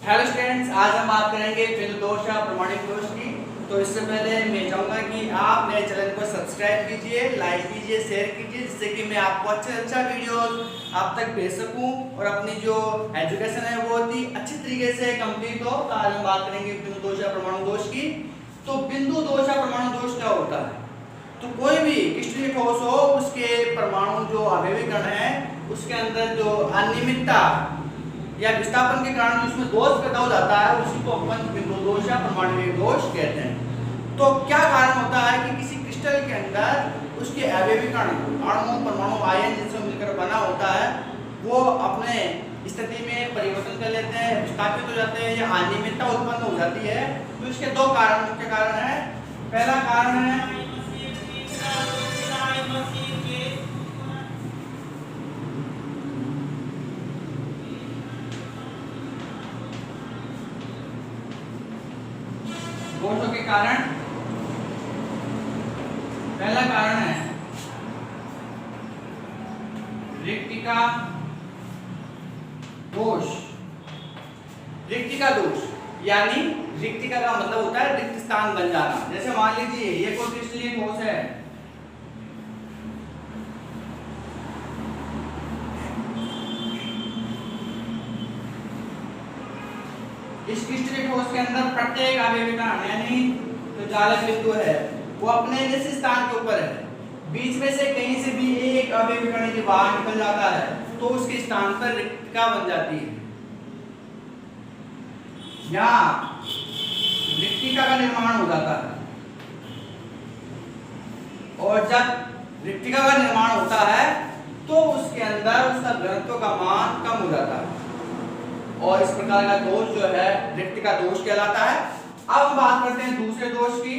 Hello students, आज हम बात करेंगे बिंदु दोष या प्रमाणिक दोष की। तो इससे पहले मैं चाहूँगा कि आप मेरे चैनल को सब्सक्राइब कीजिए, लाइक कीजिए, शेयर कीजिए, जिससे कि मैं आपको अच्छे से अच्छा वीडियोस आप तक भेज सकूं और अपनी जो एजुकेशन है वो अच्छी तरीके से कंप्लीट हो। तो आज हम बात करेंगे बिंदु दोष या परमाणु दोष की। तो बिंदु दोष या परमाणु दोष क्या होता है? तो कोई भी क्रिस्टलीय ठोस हो, उसके परमाणु जो अवयवी कण है उसके अंदर जो अनियमितता या विस्थापन के कारण जो उसमें दोष पैदा हो जाता है उसी को अपन बिंदु दोष या परमाणु दोष कहते हैं। तो क्या कारण होता है कि किसी क्रिस्टल के अंदर उसके अवयवी कण अणु परमाणु आयन जिनसे मिलकर बना होता है वो अपने स्थिति में परिवर्तन कर लेते हैं, विस्थापित हो जाते हैं या अनियमितता उत्पन्न हो जाती है। तो इसके दो कारण मुख्य कारण है। पहला कारण है दोषों के कारण। पहला कारण है रिक्तिका दोष। रिक्तिका दोष यानी रिक्तिका का मतलब होता है रिक्त स्थान बन जाना। जैसे मान लीजिए ये कोई क्रिस्टलीय ठोस है, इस क्रिस्टलीय ठोस के अंदर प्रत्येक अवयवी कण यानी जो जालक बिंदु है वो अपने निश्चित स्थान के ऊपर है। बीच में से कहीं से भी एक अवयवी कण यदि बाहर निकल जाता है तो उसके स्थान पर रिक्तिका बन जाती है। यहाँ रिक्तिका का निर्माण हो जाता है और जब रिक्तिका का निर्माण होता है तो उसके अंदर उसका घनत्व का मान कम हो जाता है और इस प्रकार का दोष जो है रिक्तिका दोष कहलाता है। अब हम बात करते हैं दूसरे दोष की,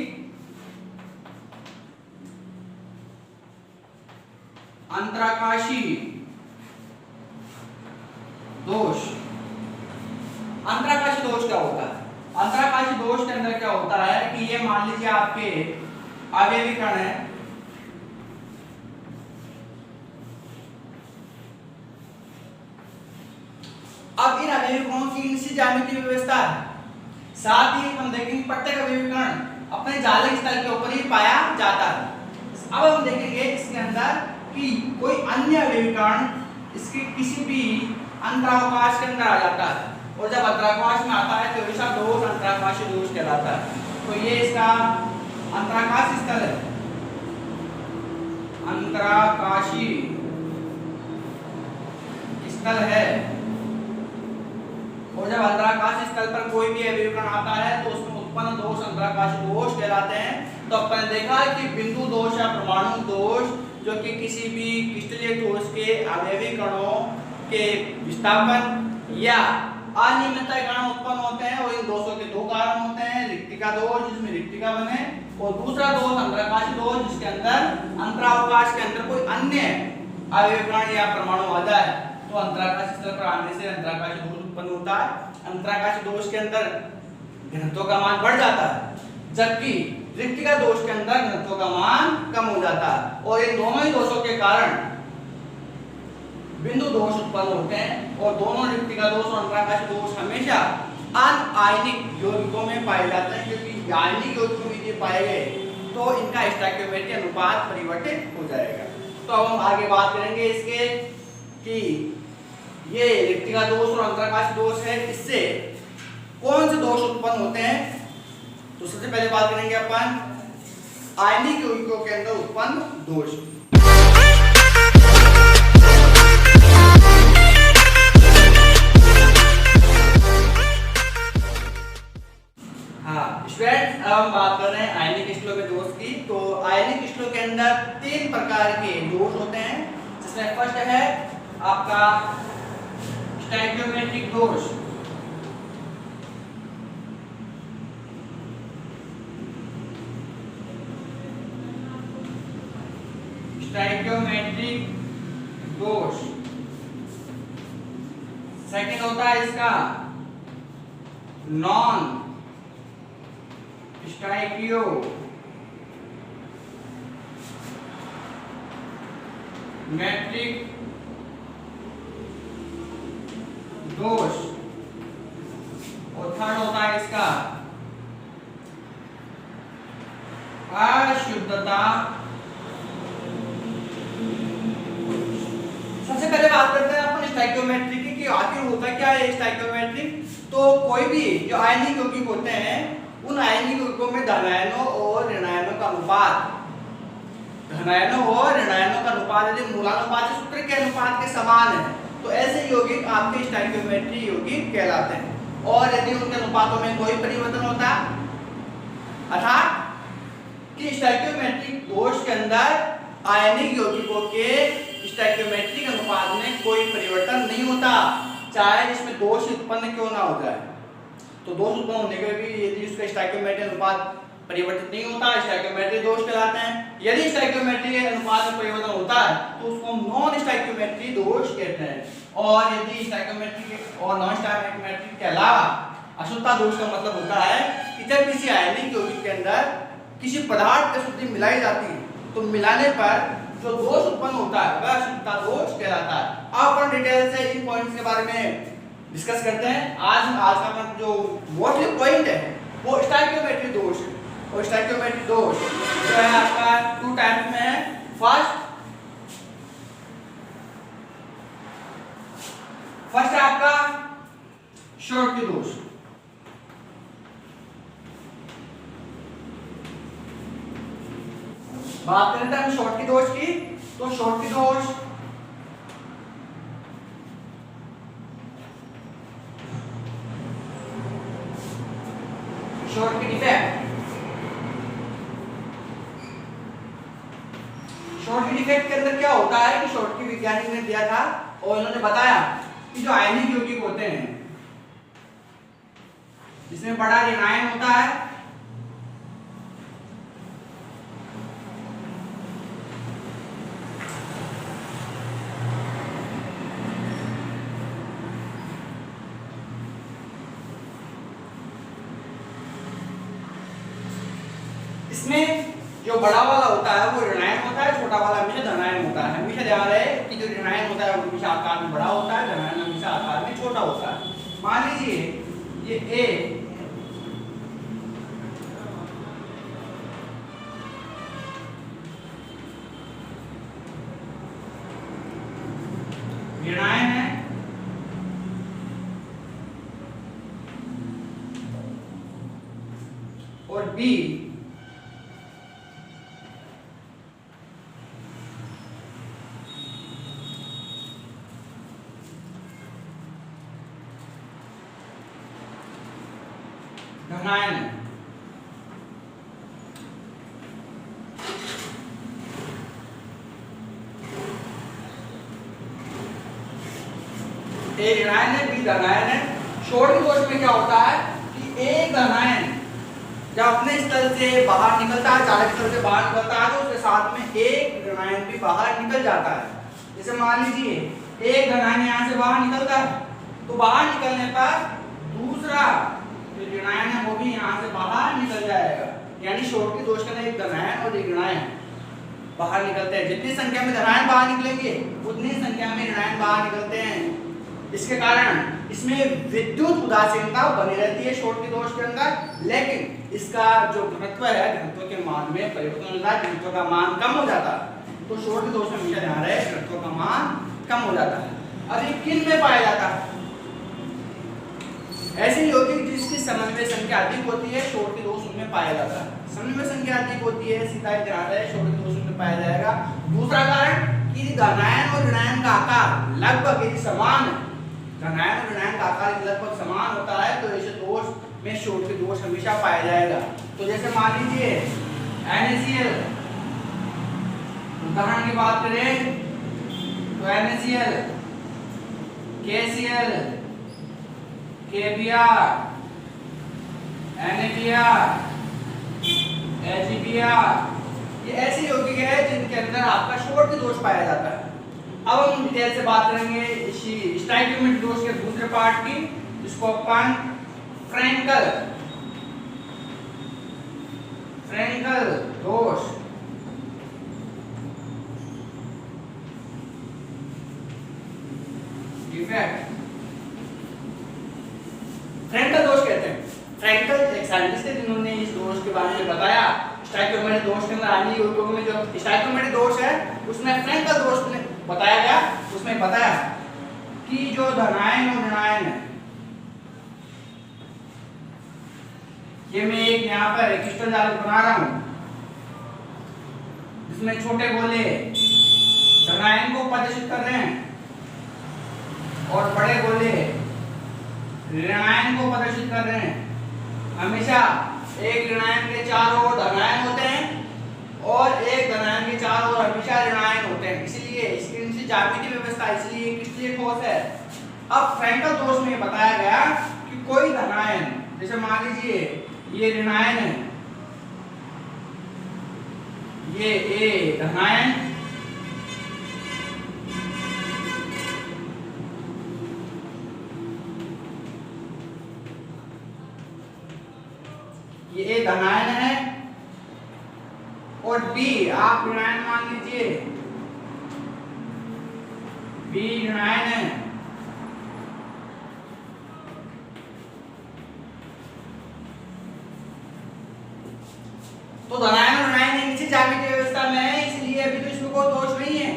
अंतराकाशी दोष। अंतराकाशी दोष क्या होता है? अंतराकाशी दोष के अंदर क्या होता है कि ये मान लीजिए आपके अवयवी कण है, अब इन अवयवी कणों की निश्चित ज्यामितीय व्यवस्था है। साथ ही हम देखेंगे प्रत्येक अवयवी कण अपने जालक स्थल के ऊपर ही पाया जाता है। अब हम देखेंगे इसके अंदर कि कोई अन्य अवयवी कण इसके किसी भी अंतरावकाश के अंदर आ जाता है और जब अंतरावकाश में आता है तो ऐसा दोष अंतराकाशी दोष कहलाता है। तो ये इसका अंतराकाश स्थल है, अंतराकाशी स्थल है। और जब अंतराकाश स्थल पर कोई भी अवयवी कण आता है तो उसमें उत्पन्न दोष अंतराकाशी दोष कहलाते हैं। तो अपन ने देखा कि बिंदु दोष या परमाणु दोष जो कि किसी भी क्रिस्टलीय ठोस के अवयवी कणों के विस्थापन या अनियमितता के कारण उत्पन्न होते हैं और इन दोषों के दो कारण होते हैं, रिक्तिका दोष जिसमें रिक्तिका बने और दूसरा दोष अंतराकाशी दोष जिसके अंदर अंतरावकाश के अंदर कोई अन्य अवयवी कण या परमाणु आ जाए तो अंतराकाश स्थल पर आने से अंतराकाशी दोष उत्पन्न होता है। अंतराकाशी दोष के अंदर घनत्व का मान बढ़ जाता है जबकि रिक्तिका दोष के अंदर घनत्व का मान कम हो जाता है और इन दोनों ही दोषों के कारण बिंदु दोष उत्पन्न होते हैं। और दोनों रिक्तिका दोष और अंतराकाशी दोष हमेशा अनायनिक यौगिकों में पाए जाते हैं क्योंकि आयनिक यौगिकों में ये पाए गए तो इनका स्टोइकियोमेट्री अनुपात परिवर्तित हो जाएगा। तो अब हम आगे बात करेंगे इसके कि ये रिक्तिका दोष और अंतराकाशी दोष है, इससे कौन से दोष उत्पन्न होते हैं। तो सबसे पहले बात करेंगे अपन आयनिक यौगिकों के अंदर उत्पन्न दोष। हाँ स्टूडेंट्स, अब हम बात कर रहे हैं आयनिक क्रिस्टलों के दोष की। तो आयनिक क्रिस्टलों के अंदर तीन प्रकार के दोष होते हैं जिसमें फर्स्ट है आपका स्टोइकियोमेट्रिक दोष। स्टोइकियोमेट्रिक दोष। सेकंड होता है इसका नॉन स्टोइकियो मैट्रिक दोष। क्या है स्टोइकियोमेट्रिक? तो कोई भी जो आयनिक यौगिक होते हैं उन आयनिक यौगिकों में धनायनों और ऋणायनों का अनुपात, धनायनों और ऋणायनों का अनुपात यदि मूलानुपात सूत्र के अनुपात के समान है तो ऐसे यौगिक आपके स्टोइकियोमेट्रिक यौगिक कहलाते हैं। और यदि उनके अनुपातों में कोई परिवर्तन होता अर्थात कि स्टोइकियोमेट्रिक दोष के अंदर आयनिक यौगिकों के स्टोइकियोमेट्रिक अनुपात में कोई परिवर्तन नहीं होता, चाहे इसमें दोष उत्पन्न क्यों ना हो जाए। तो दोष उत्पन्न होने के भी यदि उसका स्टोइकियोमेट्रिक अनुपात परिवर्तित नहीं होता, स्टोइकियोमेट्रिक दोष कहलाते हैं। यदि स्टोइकियोमेट्रिक अनुपात में परिवर्तन होता है तो उसको हम नॉन स्टोइकियोमेट्रिक दोष कहते हैं। और यदि स्टोइकियोमेट्रिक और नॉन स्टोइकियोमेट्रिक के अलावा अशुद्धता दोष का मतलब होता है कि जब किसी आयनिक यौगिक के अंदर किसी पदार्थ की अशुद्धि मिलाई जाती है तो मिलाने पर जो दोष उत्पन्न होता है वह अशुद्धता दोष कहलाता है। अब अपन डिटेल से इन पॉइंट्स के बारे में डिस्कस करते हैं। आज का अपना जो मोस्ट पॉइंट है वो स्टोइकियोमेट्रिक दोष है। और स्टोइकियोमेट्रिक दोष जो है आपका टू टाइप्स में है। फर्स्ट है आपका शॉर्टकी दोष। बात करें हम शॉर्टकी दोष की, तो शॉर्टकी दोष शॉर्टकी डिफेक्ट, शॉर्टकी डिफेक्ट के अंदर क्या होता है कि शॉर्टकी वैज्ञानिक ने दिया था और उन्होंने बताया कि जो आयनिक यौगिक होते हैं जिसमें बड़ा ऋणायन होता है इसमें जो बड़ा वाला होता है वो ऋणायन होता है, छोटा वाला हमेशा धनायन होता है। हमेशा ध्यान रहे कि जो ऋणायन होता है वो हमेशा आकार में बड़ा होता है, धनायन हमेशा आकार में छोटा होता है। मान लीजिए ये A ऋणायन है और B धनायन है। ए ऋणायन है, बी धनायन है। शॉर्टकी दोष में क्या होता है कि एक धनायन जब अपने स्थल से बाहर निकलता है, चालक स्थल से बाहर निकलता है तो उसके साथ में एक ऋणायन भी बाहर निकल जाता है। जैसे मान लीजिए एक धनायन यहाँ से बाहर निकलता है तो बाहर निकलने पर दूसरा जो ऋणायन है वो भी यहाँ से बाहर निकल जाएगा। यानी शॉर्टकी दोष के अंदर एक धनायन और एक ऋणायन बाहर निकलते हैं। जितनी संख्या में धनायन बाहर निकलेंगे उतनी संख्या में ऋणायन बाहर निकलते हैं। इसके कारण इसमें विद्युत उदासीनता बनी रहती है शॉर्टकी दोष के अंदर, लेकिन इसका जो घनत्व है, घनत्व के मान में परिवर्तन होता है, घनत्व का मान कम हो जाता है। तो शॉर्टकी दोष में हमेशा ध्यान रहे घनत्व का मान कम हो जाता है। अब ये किन में पाया जाता है? ऐसे यौगिक जिसकी समन्वय संख्या अधिक होती है शॉर्टकी दोष उनमें पाया जाता है। समन्वय संख्या अधिक होती है, सीधा ही ध्यान रहे शॉर्टकी दोष उनमें पाया जाएगा। दूसरा कारण कि धनायन और ऋणायन का आकार लगभग यदि समान है, धनायन और ऋणायन का आकार लगभग समान होता है तो ऐसे दोष में शॉर्टकी दोष हमेशा पाया जाएगा। तो जैसे मान लीजिए NaCl, उदाहरण की बात करें तो NaCl, KCl, KBr, NaBr, AgBr, ये ऐसे यौगिक है जिनके अंदर आपका शॉर्टकी दोष पाया जाता है। अब हम डिटेल से बात करेंगे स्टोइकियोमेट्रिक दोष के दूसरे पार्ट की, जिसको अपन फ्रैंकल दोष डिफेक्ट फ्रैंकल दोष कहते हैं। फ्रैंकल एक साइंटिस्ट थे जिन्होंने इस दोष के बारे में बताया। स्टोइकियोमेट्रिक दोष के अंदर आयनिक यौगिकों में जो स्टोइकियोमेट्रिक दोष है उसमें फ्रैंकल दोष ने बताया गया। उसमें बताया कि जो धनायन और ऋणायन है, ये मैं एक यहाँ पर एक क्रिस्टल जाल बना रहा हूं जिसमें छोटे गोले धनायन को प्रदर्शित कर रहे हैं और बड़े गोले ऋणायन को प्रदर्शित कर रहे हैं। हमेशा एक ऋणायन के चारों ओर धनायन होते हैं और एक धनायन के चारों ओर हमेशा ऋणायन होते हैं, इसलिए इसकी ज्यामितीय व्यवस्था, इसलिए क्रिस्टलीय ठोस है। अब फ्रैंकल दोष में बताया गया कि कोई धनायन, जैसे मान लीजिए ये ऋणायन है, ये ए धनायन, ये ए धनायन है और बी आप ऋणायन मान लीजिए, बी ऋणायन है। तो धनायन और ऋणायन नीचे ज्यामितीय व्यवस्था में है, इसलिए अभी तो इसमें कोई दोष नहीं है।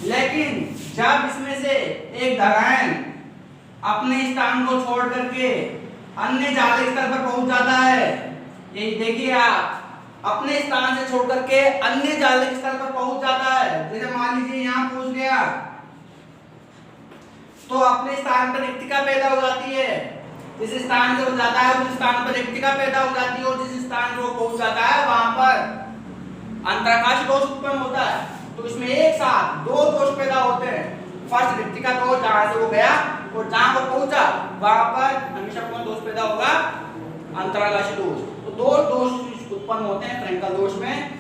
लेकिन जब इसमें से एक धनायन अपने स्थान को छोड़ करके अन्य जालिक स्तर पर पहुंच जाता है, यही देखिए आप, अपने स्थान से छोड़ करके अन्य जालिक स्तर पर पहुंच जाता है। जैसे मान लीजिए यहाँ पहुंच गया तो अपने स्थान पर रिक्तिका पैदा हो जाती है, जिस स्थान से वो जाता है उस स्थान पर रिक्तिका पैदा हो जाती है और जिस स्थान पर वो पहुंच जाता है वहां पर अंतराकाश दोष उत्पन्न होता है। तो इसमें एक साथ दो दोष पैदा होते हैं। फर्स्ट रिक्तिका दोष, जहां से वो गया और जहां वो पहुंचा वहां पर हमेशा कौन दोष पैदा होगा? अंतराकाशी दोष। तो दो दोष उत्पन्न होते हैं फ्रैंकल दोष में।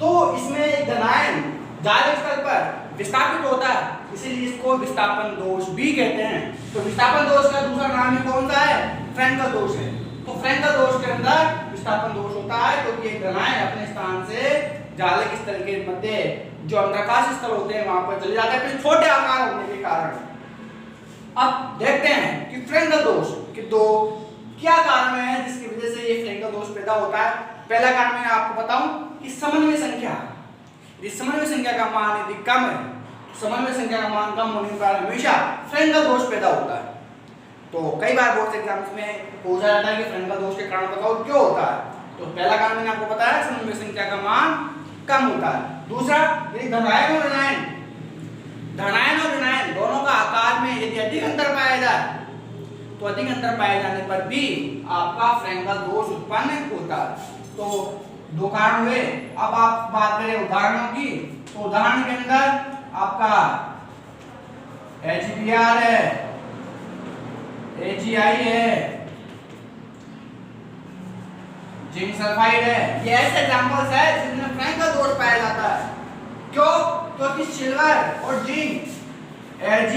तो इसमें एक धनायन जालिक स्तर पर विस्थापित होता है, इसीलिए इसको विस्थापन दोष भी कहते हैं। तो विस्थापन दोष का दूसरा नाम ही कौन सा है? फ्रैंकल दोष है। तो फ्रैंकल दोष के अंदर विस्थापन दोष होता है क्योंकि एक धनायन अपने स्थान से जालिक स्तर के मध्य जो अंतराकाश स्तर होते हैं वहां पर चले जाते हैं, फिर छोटे आकार होने के कारण। अब देखते हैं कि फ्रैंकल दोष के दो क्या कारण है जिसकी वजह से ये फ्रैंकल दोष पैदा होता है। पहला कारण मैं आपको बताऊं कि समन्वय संख्या, यदि समन्वय संख्या का मान यदि कम है, समन्वय संख्या का मान कम होने के कारण हमेशा फ्रैंकल दोष पैदा होता है। तो कई बार बोर्ड एग्जाम्स में पूछा जाता है कि फ्रैंकल दोष के कारण बताओ क्यों होता है। तो पहला कारण मैंने आपको बताया, समन्वय संख्या का मान कम होता है। दूसरा, यदि धनायन और ऋणायन दोनों का आकार में यदि अधिक अंतर पाया जाए तो अधिक अंतर पाए जाने पर भी आपका फ्रैंकल दोष उत्पन्न होता है। तो दो कारण हुए। अब आप बात करें उदाहरणों की, तो उदाहरण के अंदर आपका HBr है, AgI है, जिंक सल्फाइड है, ये ऐसे एग्जांपल्स है जिनमें फ्रैंकल दोष पाया जाता है। क्यों? क्योंकि सिल्वर और जिंक, Ag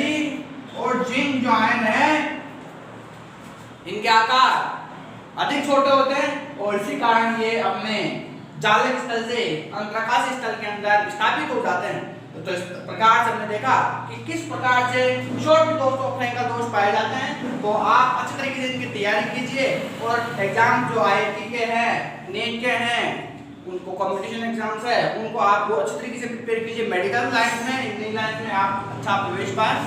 और जिंक जो आयन है इनके आकार अधिक छोटे होते हैं और इसी कारण ये अपने जालिक स्थल से अंतराकाश स्थल के अंदर विस्थापित हो जाते हैं। तो इस प्रकार से हमने देखा कि किस प्रकार से शॉर्ट दोष और फ्रैंकल दोष पाए जाते हैं। तो आप अच्छी तरीके से इनकी तैयारी कीजिए और एग्जाम जो IIT के हैं, नेट के हैं, उनको कॉम्पिटिशन एग्जाम्स है, उनको आप अच्छी तरीके से प्रिपेयर कीजिए। मेडिकल लाइन में, इंजीनियरिंग लाइन में आप अच्छा प्रवेश पाएं।